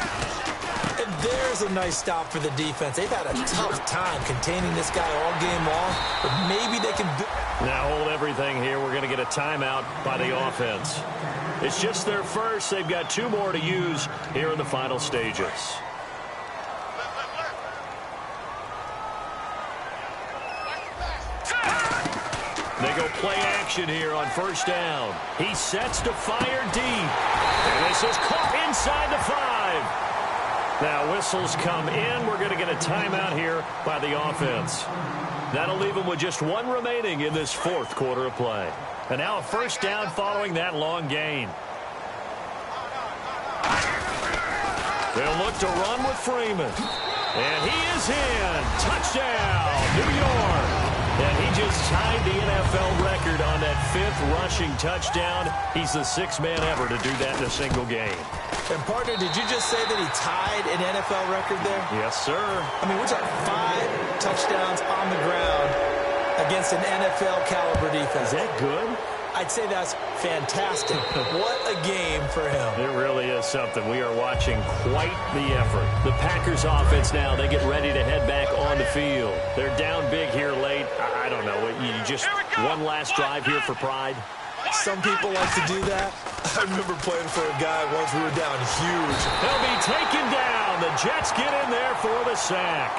And there's a nice stop for the defense. They've had a tough time containing this guy all game long, but maybe they can do... Now hold everything here. We're going to get a timeout by the offense. It's just their first. They've got 2 more to use here in the final stages. They go play action here on first down. He sets to fire deep. And this is caught inside the 5. Now whistles come in. We're going to get a timeout here by the offense. That'll leave them with just 1 remaining in this 4th quarter of play. And now a first down following that long gain. They'll look to run with Freeman. And he is in. Touchdown, New York. And he just tied the NFL record on that 5th rushing touchdown. He's the 6th man ever to do that in a single game. And, partner, did you just say that he tied an NFL record there? Yes, sir. I mean, we're talking 5 touchdowns on the ground against an NFL-caliber defense. Is that good? I'd say that's fantastic. What a game for him. It really is something. We are watching quite the effort. The Packers offense now, they get ready to head back on the field. They're down big here late. I don't know. You just one last drive here for pride. Some people like to do that. I remember playing for a guy once we were down huge. They'll be taken down. The Jets get in there for the sack.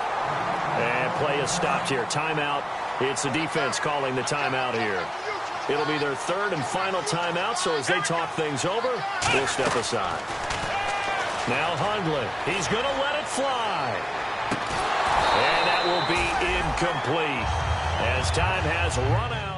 And play is stopped here. Timeout. It's the defense calling the timeout here. It'll be their 3rd and final timeout, so as they talk things over, we'll step aside. Now Hundley. He's going to let it fly. And that will be incomplete as time has run out.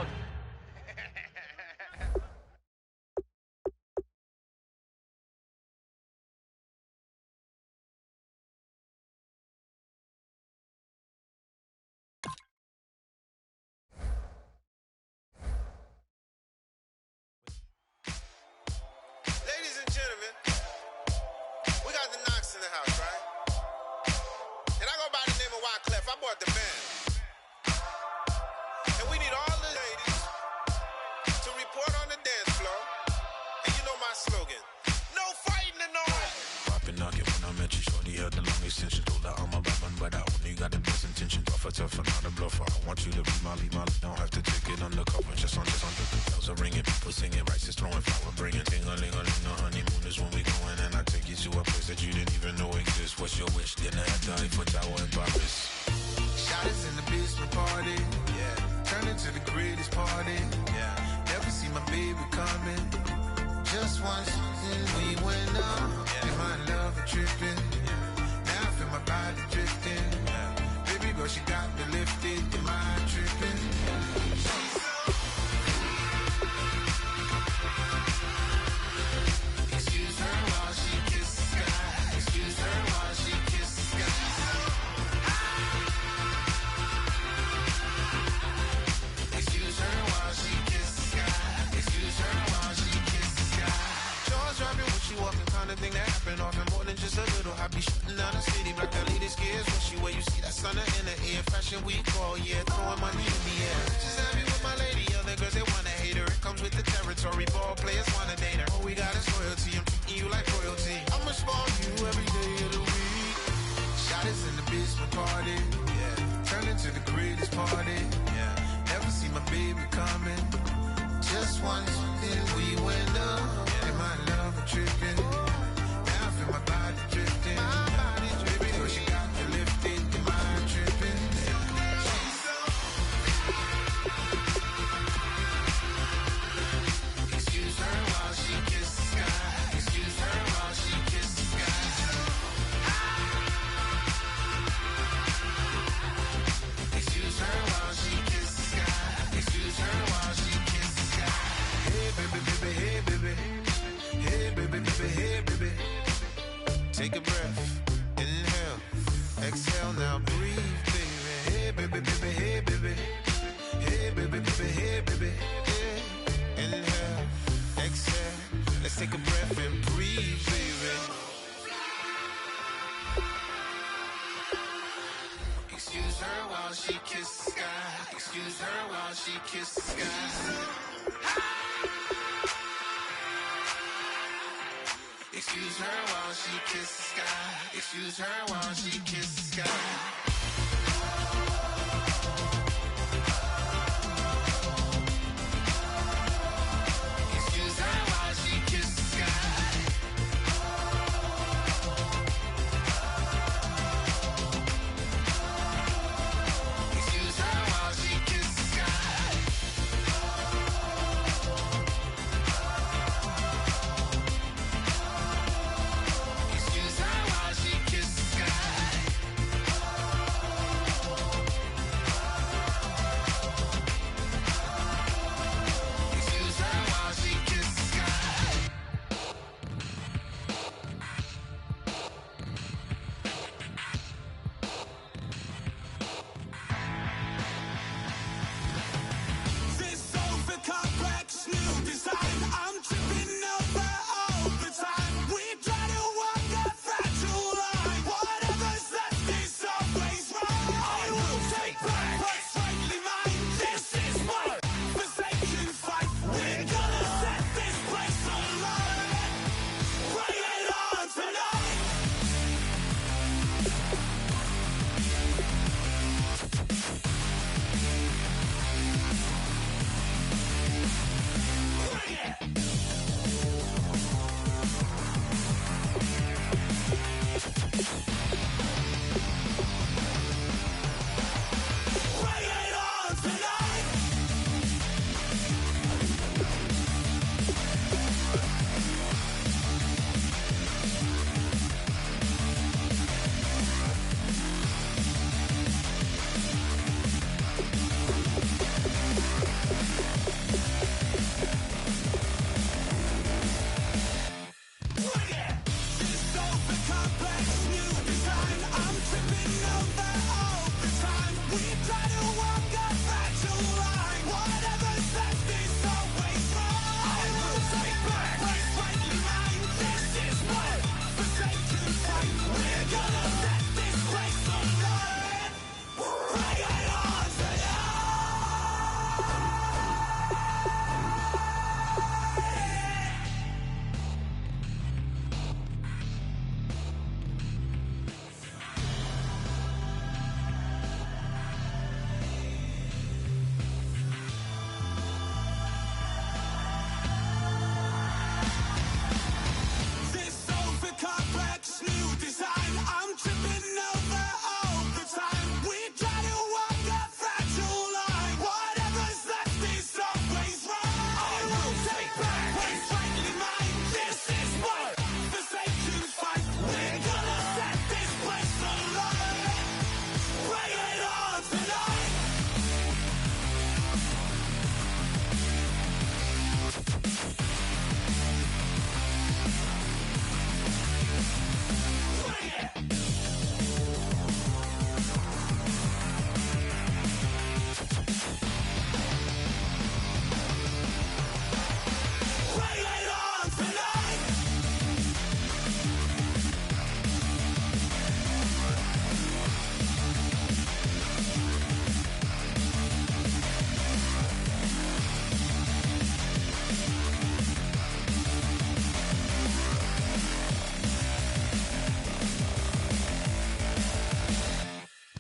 Excuse her while she kisses the sky. Excuse her while she kisses the sky. Excuse her while she kisses the sky. Excuse her while she kisses the sky. Excuse her while she kisses the sky. Excuse her while she kisses the sky. This over complex new design. I'm tripping over all the time. We try to walk a fragile line. Whatever's left is always wrong. I will take back what's rightly mine. This is my forsaken fight. We're gonna set this place alight. Bring it on tonight. Bring it. Bring it on tonight. Bring it. This over complex new design. I'm tripping over all the time. We try to walk a fragile line. Whatever's left is always wrong. I will take back what's rightly mine. This is my forsaken fight. We're gonna set this place alight. Bring it on tonight. This over complex new design. I'm tripping over all the time. We try to walk a fragile line. Whatever's left is always wrong. I will take back what's rightly mine. This is my forsaken fight. We're gonna set this place alight. Bring it on tonight. Bring it. Bring it on tonight.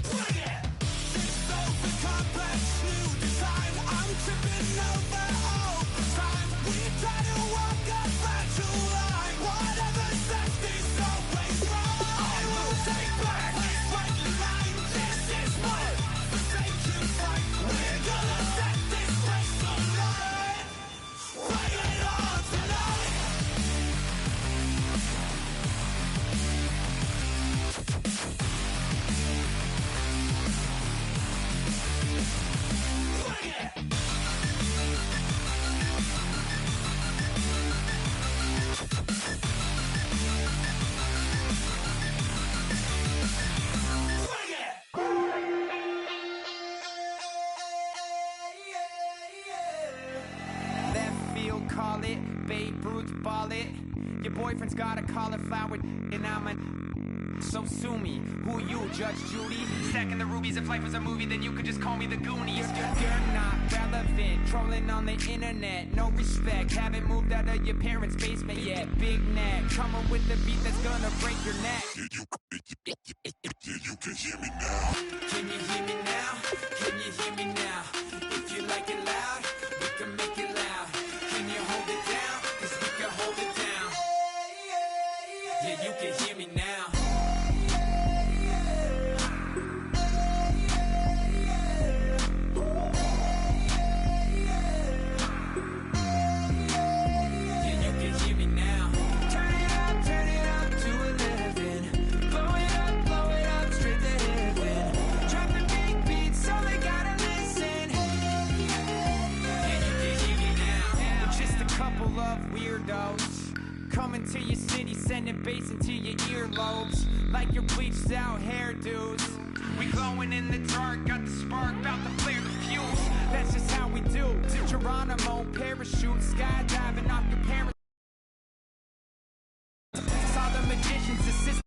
Bring it. This over complex new design. I'm tripping over all the time. We try to walk a fragile line. Whatever's left is always wrong. I will take back what's rightly mine. This is my forsaken fight. We're gonna set this place alight. Bring it on tonight. Bring it. Bring it. Left field, call it. Babe Ruth, ball it. Your boyfriend's got a cauliflower, and I'm an So sue me, who you, Judge Judy? Stacking the rubies, if life was a movie, then you could just call me the Goonies. You're not relevant, trolling on the internet, no respect. Haven't moved out of your parents' basement yet. Big neck, coming with the beat that's gonna break your neck. You can hear me now. Can you hear me now? Can you hear me now? If you like it loud, we can make it loud. Can you hold it down? 'Cause we can hold it down. Yeah, you can hear me now. Coming to your city, sending bass into your earlobes, like your bleached out hairdos. We glowing in the dark, got the spark, about to flare the fuse. That's just how we do. To Geronimo, parachute, skydiving off your parents. Saw the magicians assist.